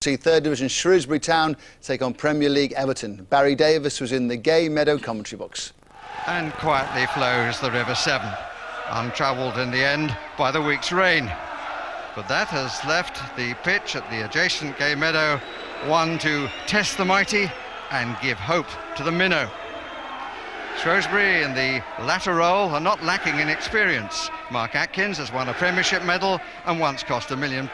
See third division Shrewsbury Town take on Premier League Everton. Barry Davis was in the Gay Meadow commentary box. And quietly flows the River Severn, untravelled in the end by the week's rain. But that has left the pitch at the adjacent Gay Meadow one to test the mighty and give hope to the minnow. Shrewsbury in the latter role are not lacking in experience. Mark Atkins has won a Premiership medal and once cost £1 million.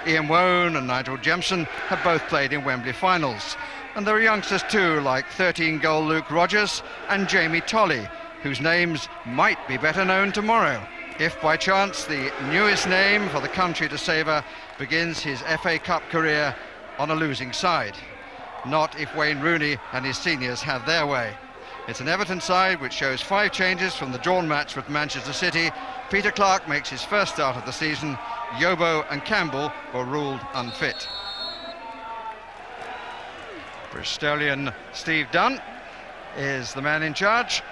Ian Wone and Nigel Jemson have both played in Wembley finals. And there are youngsters too, like 13-goal Luke Rogers and Jamie Tolley, whose names might be better known tomorrow, if by chance the newest name for the country to savour begins his FA Cup career on a losing side. Not if Wayne Rooney and his seniors have their way. It's an Everton side which shows 5 changes from the drawn match with Manchester City. Peter Clark makes his first start of the season. Yobo and Campbell were ruled unfit. Bristolian Steve Dunn is the man in charge.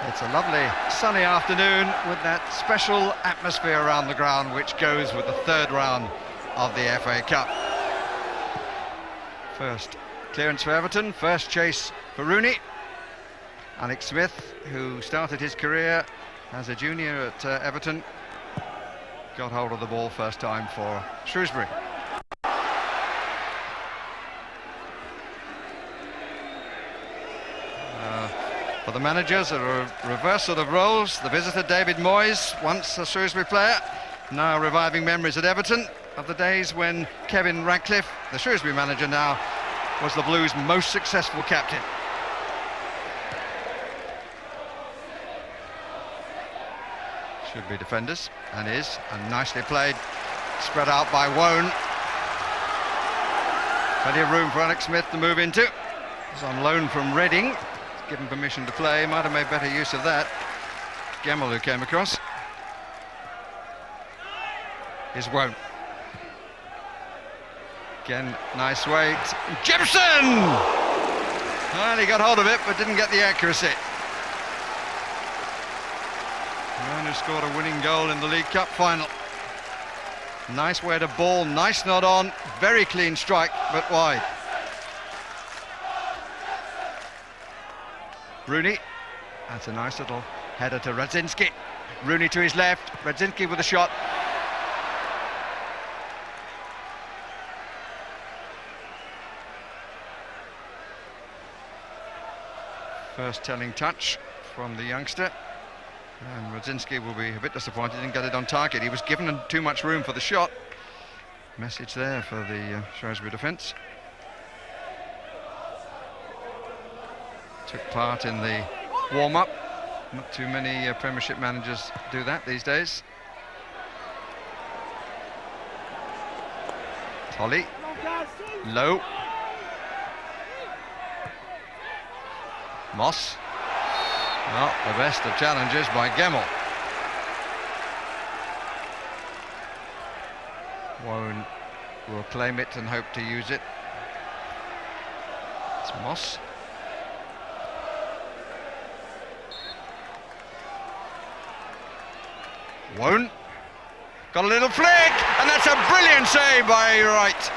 It's a lovely sunny afternoon with that special atmosphere around the ground which goes with the third round of the FA Cup. First clearance for Everton, first chase for Rooney. Alex Smith, who started his career as a junior at Everton, got hold of the ball first time for Shrewsbury. For the managers, a reversal of roles. The visitor, David Moyes, once a Shrewsbury player, now reviving memories at Everton of the days when Kevin Radcliffe, the Shrewsbury manager now, was the Blues' most successful captain. Should be defenders, and is, and nicely played, spread out by Wone. Plenty of room for Alex Smith to move into. He's on loan from Reading. He's given permission to play, might have made better use of that. Gemmell, who came across. Here's Wone. Again, nice weight. Jemson! Well, he got hold of it, but didn't get the accuracy. Man who scored a winning goal in the League Cup final. Nice way to ball, nice nod on, very clean strike, but wide. Rooney, that's a nice little header to Radzinski. Rooney to his left, Radzinski with a shot. First telling touch from the youngster, and Radzinski will be a bit disappointed he didn't get it on target. He was given too much room for the shot. Message there for the Shrewsbury defence. Took part in the warm-up. Not too many Premiership managers do that these days. Tolley, low. Moss, not the best of challenges by Gemmell. Wone will claim it and hope to use it. It's Moss. Wone, got a little flick, and that's a brilliant save by Wright.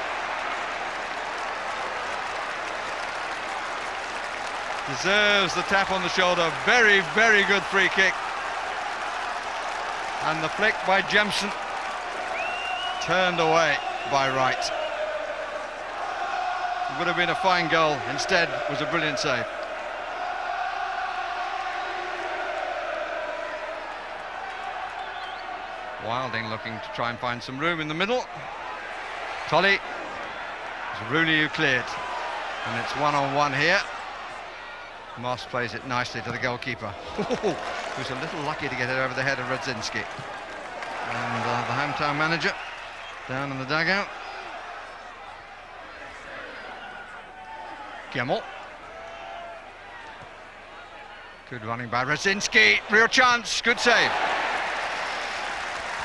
Deserves the tap on the shoulder. Very, very good free kick. And the flick by Jemson, turned away by Wright. It would have been a fine goal. Instead, was a brilliant save. Wilding looking to try and find some room in the middle. Tolley. It's Rooney who cleared. And it's one-on-one here. Moss plays it nicely to the goalkeeper, who's a little lucky to get it over the head of Radzinski. And the hometown manager down in the dugout. Gemmell. Good running by Radzinski. Real chance. Good save.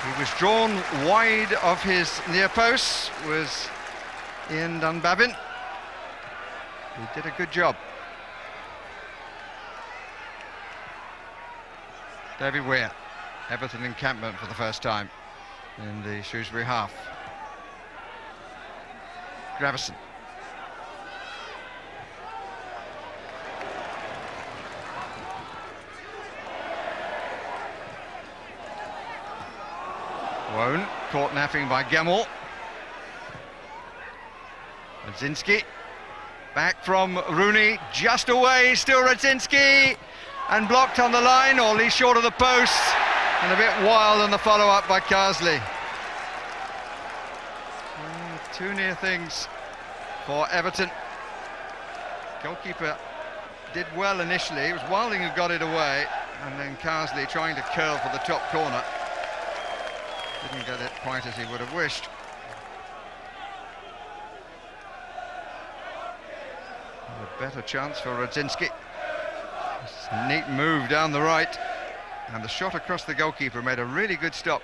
He was drawn wide of his near post, was Ian Dunbabin. He did a good job. David Weir, Everton encampment for the first time. in the Shrewsbury half. Gravison. Wone, caught napping by Gemmell. Radzinski, back from Rooney, just away, still Radzinski, and blocked on the line, or at least short of the post, and a bit wild on the follow-up by Carsley. Two near things for Everton. Goalkeeper did well initially. It was Wilding who got it away, and then Carsley trying to curl for the top corner. Didn't get it quite as he would have wished. A better chance for Radzinski. A neat move down the right, and the shot across the goalkeeper made a really good stop.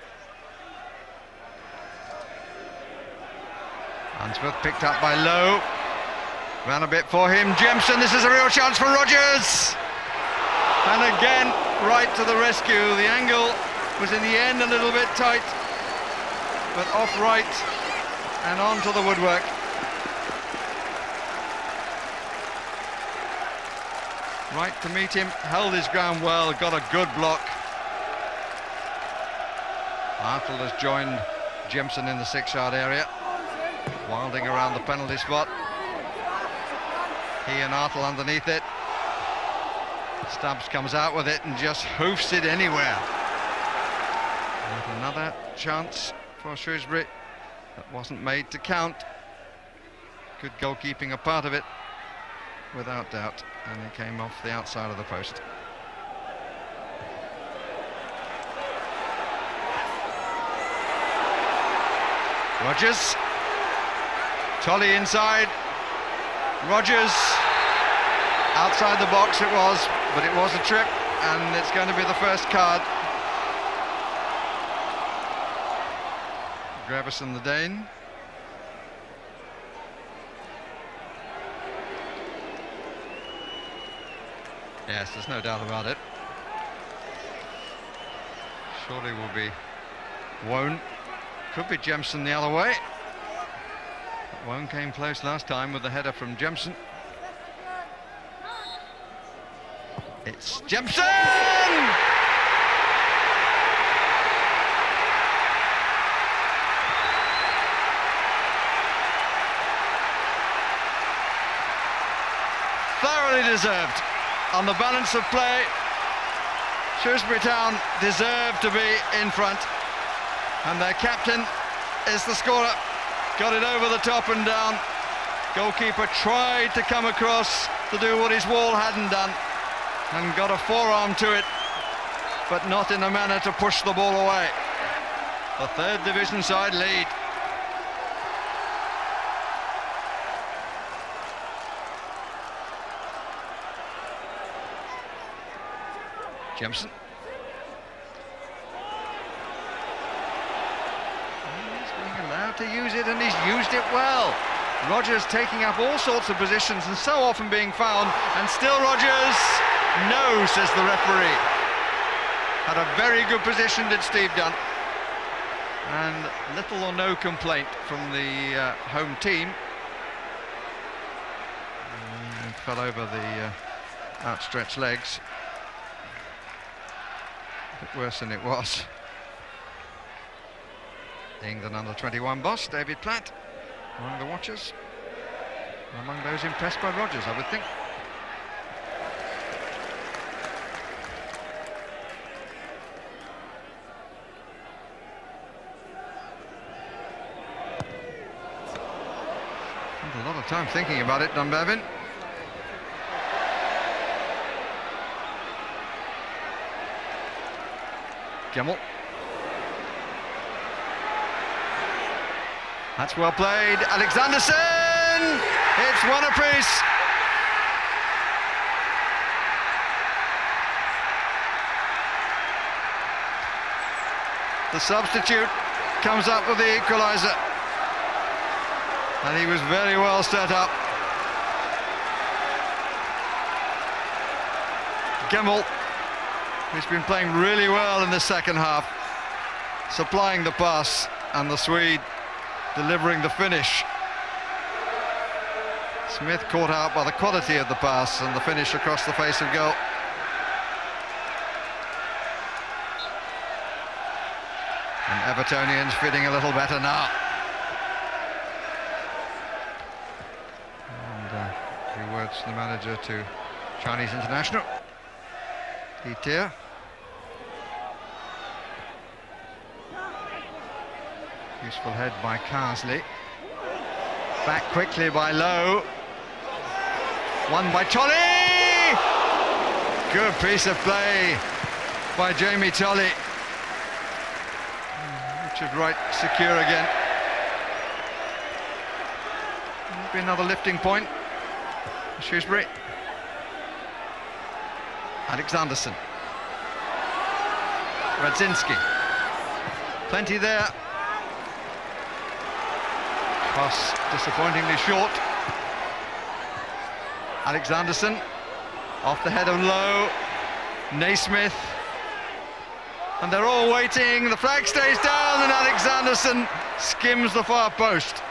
Unsworth picked up by Lowe. Ran a bit for him. Jemson, this is a real chance for Rodgers. And again, right to the rescue. The angle was in the end a little bit tight, but off right and onto the woodwork. Right to meet him, held his ground well, got a good block. Arthur has joined Jemson in the 6-yard area. Wilding around the penalty spot. He and Arthur underneath it. Stubbs comes out with it and just hoofs it anywhere. And another chance for Shrewsbury that wasn't made to count. Good goalkeeping, a part of it, without doubt, and he came off the outside of the post. Rodgers, Tolley inside, Rodgers outside the box it was, but it was a trip, and it's going to be the first card. Gravison, the Dane. Yes, there's no doubt about it. Surely will be Wone. Could be Jemson the other way. But Wone came close last time with the header from Jemson. It's Jemson! Thoroughly deserved. On the balance of play, Shrewsbury Town deserved to be in front, and their captain is the scorer. Got it over the top and down. Goalkeeper tried to come across to do what his wall hadn't done, and got a forearm to it, but not in a manner to push the ball away. The third division side lead. Jemson. He's being allowed to use it, and he's used it well. Rodgers taking up all sorts of positions and so often being found, and still Rodgers. No, says the referee. Had a very good position, did Steve Dunn. And little or no complaint from the home team. And fell over the outstretched legs. A bit worse than it was. The England under-21 boss, David Platt, among the watchers. Among those impressed by Rodgers, I would think. Spent a lot of time thinking about it, Dunbavin. Gemmell. That's well played. Alexanderson! It's one apiece. The substitute comes up with the equaliser. And he was very well set up. Gemmell, who's been playing really well in the second half. supplying the pass and the Swede delivering the finish. Smith caught out by the quality of the pass and the finish across the face of goal. And Evertonians feeling a little better now. And a few words from the manager to Chinese international. Li Tia. Useful head by Carsley. Back quickly by Lowe. Won by Tolley! Good piece of play by Jamie Tolley. Richard Wright secure again. There'll be another lifting point for Shrewsbury. Alexanderson. Radzinski. Plenty there. Pass disappointingly short. Alexanderson off the head of Lowe. Naismith. And they're all waiting. The flag stays down and Alexanderson skims the far post.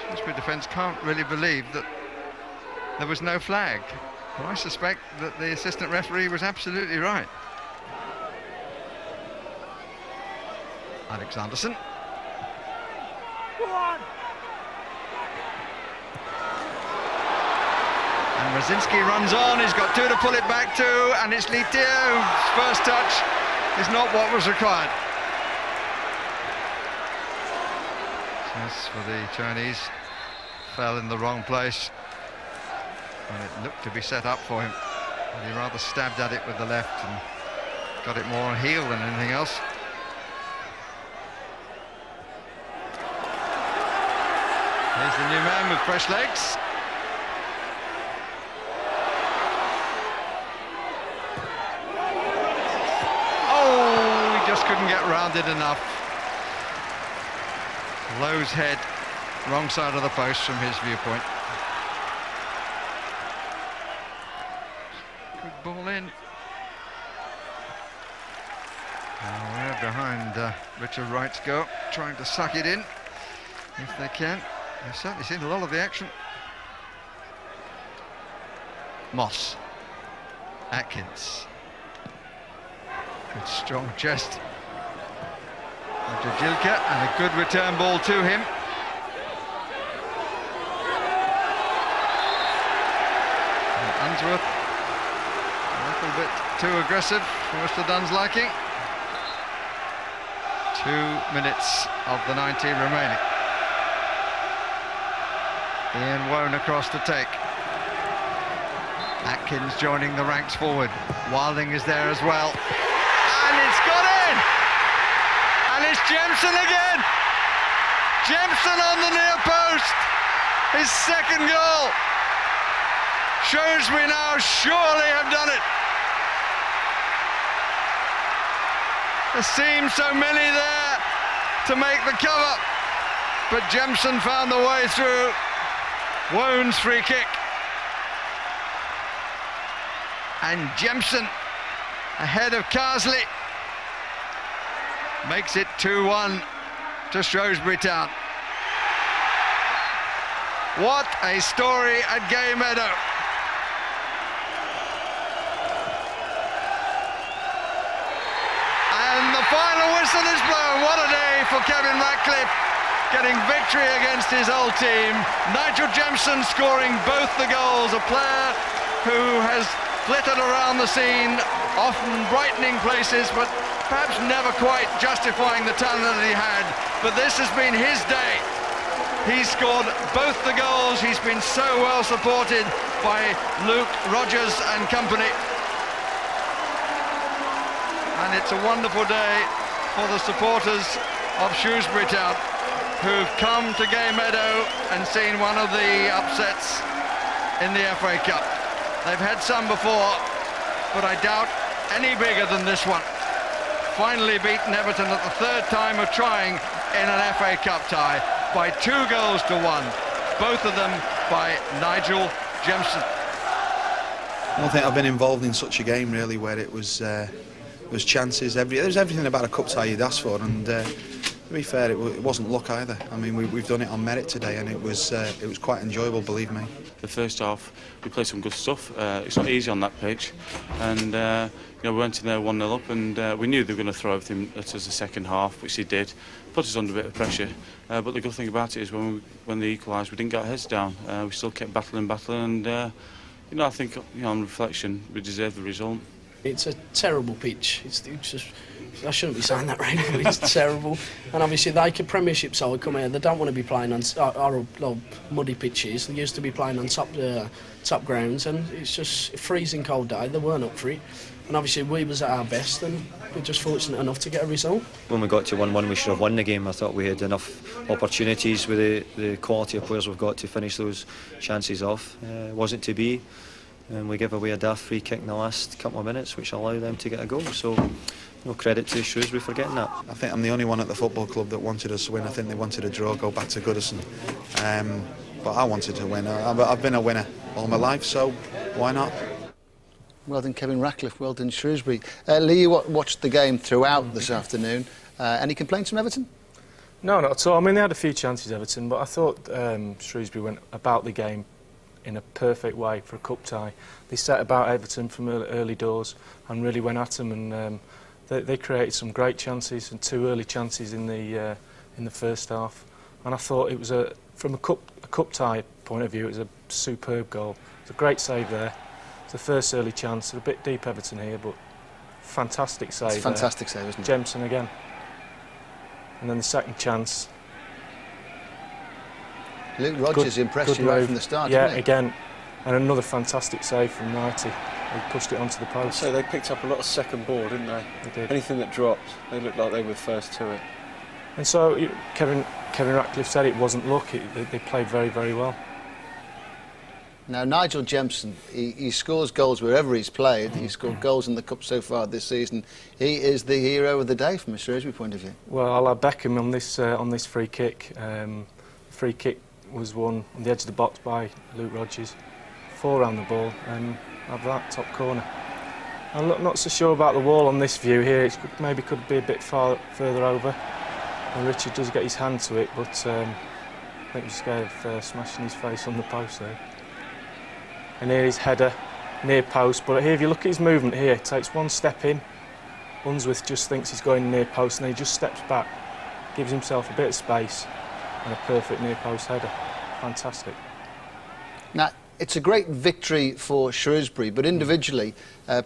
Shrewsbury defence can't really believe that there was no flag. Well, I suspect that the assistant referee was absolutely right. Alexanderson. And Radzinski runs on, he's got two to pull it back to, and it's Li Tia whose first touch is not what was required. As for the Chinese, fell in the wrong place, and it looked to be set up for him. But he rather stabbed at it with the left and got it more on heel than anything else. Here's the new man with fresh legs. Oh, he just couldn't get rounded enough. Lowe's head, wrong side of the post from his viewpoint. Good ball in. Now we're behind Richard Wright's goal, trying to suck it in if they can. They've certainly seen a lot of the action. Moss. Atkins. Good strong chest. Jilka, and a good return ball to him. And Unsworth, a little bit too aggressive for Mr. Dunn's liking. 2 minutes of the 90 remaining. Ian Wone across to take. Atkins joining the ranks forward. Wilding is there as well. And it's got in! And it's Jemson again! Jemson on the near post! His second goal! Shrewsbury now surely have done it! There seemed so many there to make the cover, but Jemson found the way through. Wone's free kick. And Jemson, ahead of Carsley, makes it 2-1 to Shrewsbury Town. What a story at Gay Meadow. And the final whistle is blown. What a day for Kevin Ratcliffe, getting victory against his old team. Nigel Jemson scoring both the goals, a player who has flitted around the scene, often brightening places, but perhaps never quite justifying the talent that he had. But this has been his day. He scored both the goals. He's been so well supported by Luke, Rogers and company. And it's a wonderful day for the supporters of Shrewsbury Town, who've come to Gay Meadow and seen one of the upsets in the FA Cup. They've had some before, but I doubt any bigger than this one. Finally beaten Everton at the third time of trying in an FA Cup tie by 2 goals to 1, both of them by Nigel Jemson. I don't think I've been involved in such a game really, where it was chances. There's everything about a cup tie you'd ask for, and to be fair, it wasn't luck either. I mean, we've done it on merit today, and it was quite enjoyable, believe me. The first half, we played some good stuff. It's not easy on that pitch, and we went in there 1-0 up, and we knew they were going to throw everything at us the second half, which they did. Put us under a bit of pressure, but the good thing about it is when they equalised, we didn't get our heads down. We still kept battling, and I think on reflection, we deserved the result. It's a terrible pitch. It's just, I shouldn't be saying that right now, but it's terrible. And obviously, like a Premiership side come here, they don't want to be playing on our muddy pitches. They used to be playing on top grounds, and it's just a freezing cold day. They weren't up for it. And obviously, we was at our best, and we're just fortunate enough to get a result. When we got to 1-1, we should have won the game. I thought we had enough opportunities with the quality of players we've got to finish those chances off. It wasn't to be. And we give away a daft free kick in the last couple of minutes, which allowed them to get a goal. So, no credit to Shrewsbury for getting that. I think I'm the only one at the football club that wanted us to win. I think they wanted a draw, go back to Goodison. But I wanted to win. I've been a winner all my life, so why not? Well done, Kevin Ratcliffe. Well done, Shrewsbury. Lee, you watched the game throughout this afternoon. Any complaints from Everton? No, not at all. I mean, they had a few chances, Everton, but I thought Shrewsbury went about the game in a perfect way for a cup tie. They set about Everton from early doors and really went at them, and they created some great chances and 2 early chances in the first half. And I thought it was from a cup tie point of view, it was a superb goal. It was a great save there. It's the first early chance. It's a bit deep Everton here, but fantastic save. It's a fantastic save, isn't it? Jemson again. And then the second chance. Luke Rodgers impressed you right from the start, yeah, didn't he? again, and another fantastic save from Wrighty. He pushed it onto the post. So they picked up a lot of second ball, didn't they? They did. Anything that dropped, they looked like they were first to it. And so Kevin Ratcliffe said it wasn't luck. They played very, very well. Now, Nigel Jemson, he scores goals wherever he's played. He's scored goals in the Cup so far this season. He is the hero of the day from a Shrewsbury point of view. Well, I'll have Beckham on this free kick. Free kick was won on the edge of the box by Luke Rodgers. 4 round the ball and have that top corner. I'm not so sure about the wall on this view here. It maybe could be a bit further over. And Richard does get his hand to it, but I think he's scared of smashing his face on the post there. And here his header, near post. But here, if you look at his movement here, takes 1 step in. Unsworth just thinks he's going near post, and then he just steps back, gives himself a bit of space, and a perfect near post header. Fantastic. Now, it's a great victory for Shrewsbury, but individually,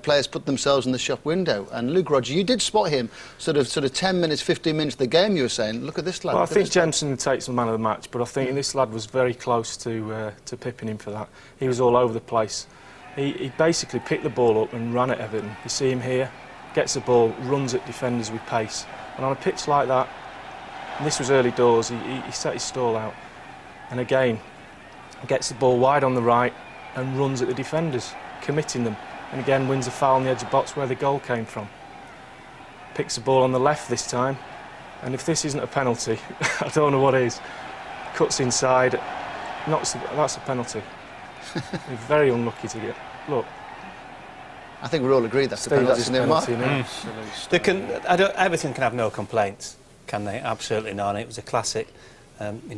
players put themselves in the shop window. And Luke Rodgers, you did spot him sort of 10 minutes, 15 minutes of the game. You were saying, look at this lad. Well, I think Jemson takes the man of the match, but I think this lad was very close to pipping him for that. He was all over the place. He basically picked the ball up and ran at Everton. You see him here, gets the ball, runs at defenders with pace. And on a pitch like that, and this was early doors, he set his stall out. And again, gets the ball wide on the right and runs at the defenders, committing them. And again, wins a foul on the edge of the box where the goal came from. Picks the ball on the left this time. And if this isn't a penalty, I don't know what is. Cuts inside, that's a penalty. He's very unlucky to get. Look. I think we all agree that's a penalty, isn't it, Mark? Everton can have no complaints, can they? Absolutely none. It was a classic.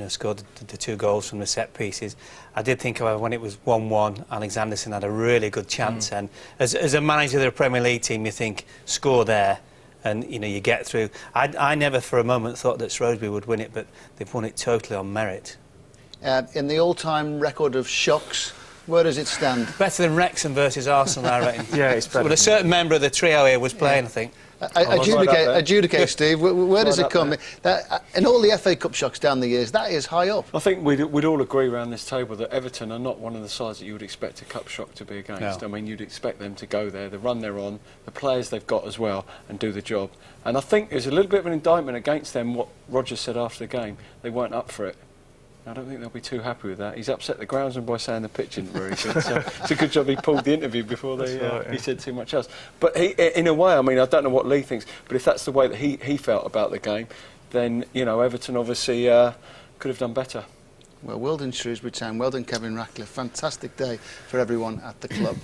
Scored the 2 goals from the set pieces. I did think, however, when it was 1-1, Alexanderson had a really good chance. And as a manager of the Premier League team, you think, score there, and you get through. I never for a moment thought that Shrewsbury would win it, but they've won it totally on merit. In the all-time record of shocks, where does it stand? Better than Wrexham versus Arsenal, I reckon. Yeah, it's better. But a certain member of the trio here was playing, I think. Adjudicate, Steve. Where does it come? In all the FA Cup shocks down the years, that is high up. I think we'd all agree around this table that Everton are not one of the sides that you would expect a cup shock to be against. No. I mean, you'd expect them to go there, the run they're on, the players they've got as well, and do the job. And I think there's a little bit of an indictment against them, what Rodgers said after the game. They weren't up for it. I don't think they'll be too happy with that. He's upset the groundsman by saying the pitch isn't very good. So it's a good job he pulled the interview before he said too much else. But he, in a way, I mean, I don't know what Lee thinks, but if that's the way that he felt about the game, then, Everton obviously could have done better. Well done, Shrewsbury Town. Well done, Kevin Ratcliffe. Fantastic day for everyone at the club.